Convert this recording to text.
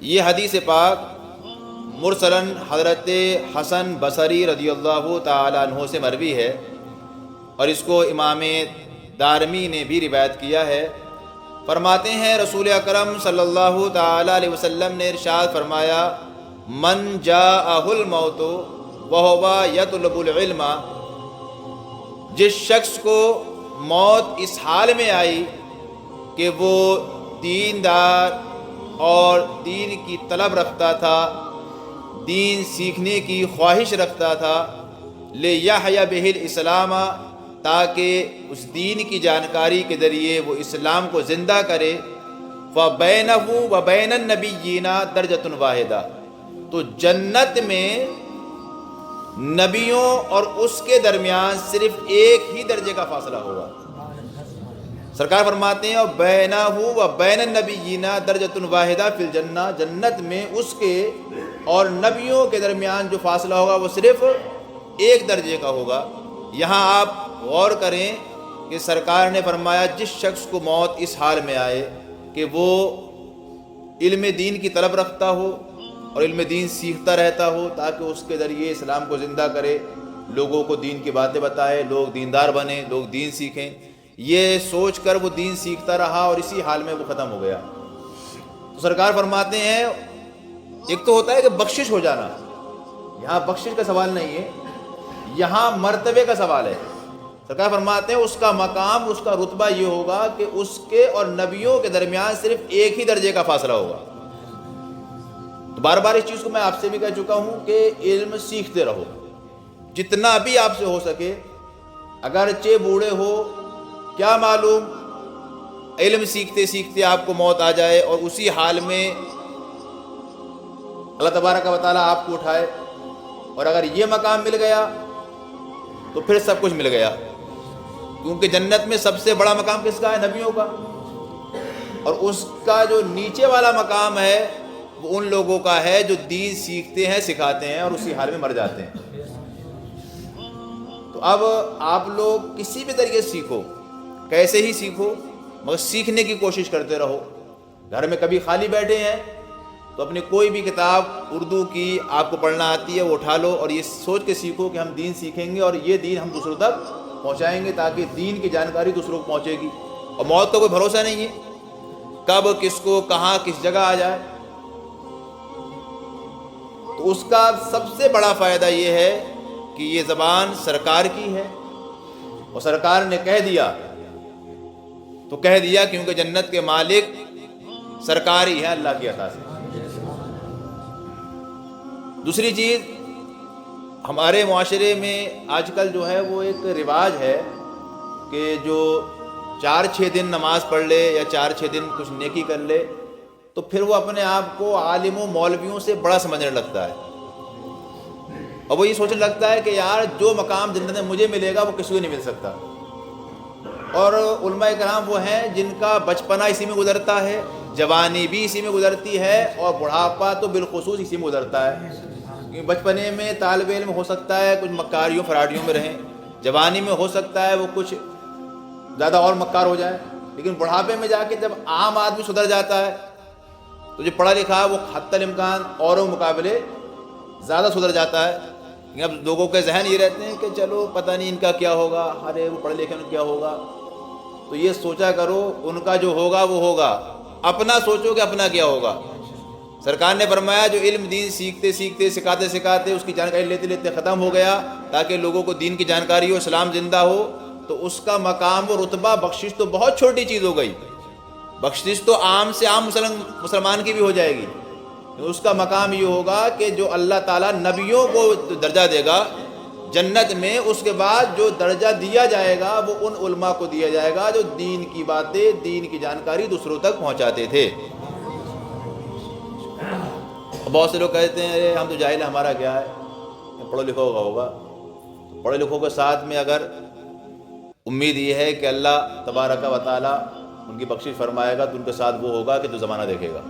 یہ حدیث پاک مرسلاً حضرت حسن بصری رضی اللہ تعالی عنہ سے مروی ہے، اور اس کو امام دارمی نے بھی روایت کیا ہے۔ فرماتے ہیں رسول اکرم صلی اللہ تعالی علیہ وسلم نے ارشاد فرمایا، من جاءہ الموت وہو یطلب العلم، جس شخص کو موت اس حال میں آئی کہ وہ دیندار اور دین کی طلب رکھتا تھا، دین سیکھنے کی خواہش رکھتا تھا، لیحیی بہ الاسلام، تاکہ اس دین کی جانکاری کے ذریعے وہ اسلام کو زندہ کرے، فبینہ وبین النبیین درجۃ واحدہ، تو جنت میں نبیوں اور اس کے درمیان صرف ایک ہی درجے کا فاصلہ ہوگا۔ سرکار فرماتے ہیں بینہ و بین النبیین درجۃ واحدہ فی الجنہ، جنت میں اس کے اور نبیوں کے درمیان جو فاصلہ ہوگا وہ صرف ایک درجے کا ہوگا۔ یہاں آپ غور کریں کہ سرکار نے فرمایا جس شخص کو موت اس حال میں آئے کہ وہ علم دین کی طلب رکھتا ہو اور علم دین سیکھتا رہتا ہو تاکہ اس کے ذریعے اسلام کو زندہ کرے، لوگوں کو دین کی باتیں بتائے، لوگ دیندار بنیں، لوگ دین سیکھیں، یہ سوچ کر وہ دین سیکھتا رہا اور اسی حال میں وہ ختم ہو گیا۔ تو سرکار فرماتے ہیں ایک تو ہوتا ہے کہ بخشش ہو جانا، یہاں بخشش کا سوال نہیں ہے، یہاں مرتبے کا سوال ہے۔ سرکار فرماتے ہیں اس کا مقام، اس کا رتبہ یہ ہوگا کہ اس کے اور نبیوں کے درمیان صرف ایک ہی درجے کا فاصلہ ہوگا۔ تو بار بار اس چیز کو میں آپ سے بھی کہہ چکا ہوں کہ علم سیکھتے رہو، جتنا بھی آپ سے ہو سکے، اگرچہ بوڑھے ہو، کیا معلوم علم سیکھتے سیکھتے آپ کو موت آ جائے اور اسی حال میں اللہ تبارک و تعالیٰ آپ کو اٹھائے، اور اگر یہ مقام مل گیا تو پھر سب کچھ مل گیا، کیونکہ جنت میں سب سے بڑا مقام کس کا ہے؟ نبیوں کا، اور اس کا جو نیچے والا مقام ہے وہ ان لوگوں کا ہے جو دین سیکھتے ہیں، سکھاتے ہیں اور اسی حال میں مر جاتے ہیں۔ تو اب آپ لوگ کسی بھی طریقے سے سیکھو، کیسے ہی سیکھو، مگر سیکھنے کی کوشش کرتے رہو۔ گھر میں کبھی خالی بیٹھے ہیں تو اپنی کوئی بھی کتاب اردو کی آپ کو پڑھنا آتی ہے وہ اٹھا لو اور یہ سوچ کے سیکھو کہ ہم دین سیکھیں گے اور یہ دین ہم دوسروں تک پہنچائیں گے تاکہ دین کی جانکاری دوسروں کو پہنچے گی۔ اور موت کا کوئی بھروسہ نہیں ہے، کب کس کو کہاں کس جگہ آ جائے۔ تو اس کا سب سے بڑا فائدہ یہ ہے کہ یہ زبان سرکار کی ہے، اور سرکار نے کہہ دیا تو کہہ دیا، کیونکہ جنت کے مالک سرکار ہی ہے اللہ کی عطا سے۔ دوسری چیز، ہمارے معاشرے میں آج کل جو ہے وہ ایک رواج ہے کہ جو 4-6 دن نماز پڑھ لے یا 4-6 دن کچھ نیکی کر لے تو پھر وہ اپنے آپ کو عالموں مولویوں سے بڑا سمجھنے لگتا ہے، اور وہ یہ سوچنے لگتا ہے کہ یار جو مقام جنت میں مجھے ملے گا وہ کسی کو نہیں مل سکتا۔ اور علماء کرام وہ ہیں جن کا بچپنا اسی میں گزرتا ہے، جوانی بھی اسی میں گزرتی ہے، اور بڑھاپا تو بالخصوص اسی میں گزرتا ہے، کیونکہ بچپنے میں طالب علم ہو سکتا ہے کچھ مکاریوں فراڈیوں میں رہیں، جوانی میں ہو سکتا ہے وہ کچھ زیادہ اور مکار ہو جائے، لیکن بڑھاپے میں جا کے جب عام آدمی سدھر جاتا ہے تو جو پڑھا لکھا ہے وہ حتی الامکان اوروں مقابلے زیادہ سدھر جاتا ہے۔ اب لوگوں کے ذہن یہ رہتے ہیں کہ چلو پتہ نہیں ان کا کیا ہوگا، ارے وہ پڑھے لکھے ان کا کیا ہوگا۔ تو یہ سوچا کرو ان کا جو ہوگا وہ ہوگا، اپنا سوچو کہ اپنا کیا ہوگا۔ سرکار نے فرمایا جو علم دین سیکھتے سیکھتے سکھاتے سکھاتے اس کی جانکاری لیتے لیتے ختم ہو گیا تاکہ لوگوں کو دین کی جانکاری ہو، اسلام زندہ ہو، تو اس کا مقام و رتبہ، بخشش تو بہت چھوٹی چیز ہو گئی، بخشش تو عام سے عام مسلمان کی بھی ہو جائے گی، اس کا مقام یہ ہوگا کہ جو اللہ تعالیٰ نبیوں کو درجہ دے گا جنت میں، اس کے بعد جو درجہ دیا جائے گا وہ ان علماء کو دیا جائے گا جو دین کی باتیں، دین کی جانکاری دوسروں تک پہنچاتے تھے۔ بہت سے لوگ کہتے ہیں ارے ہم تو جاہل ہیں، ہمارا کیا ہے، پڑھو لکھو ہوگا۔ پڑھے لکھوں کے ساتھ میں اگر امید یہ ہے کہ اللہ تبارک و تعالیٰ ان کی بخشش فرمائے گا تو ان کے ساتھ وہ ہوگا کہ جو زمانہ دیکھے گا۔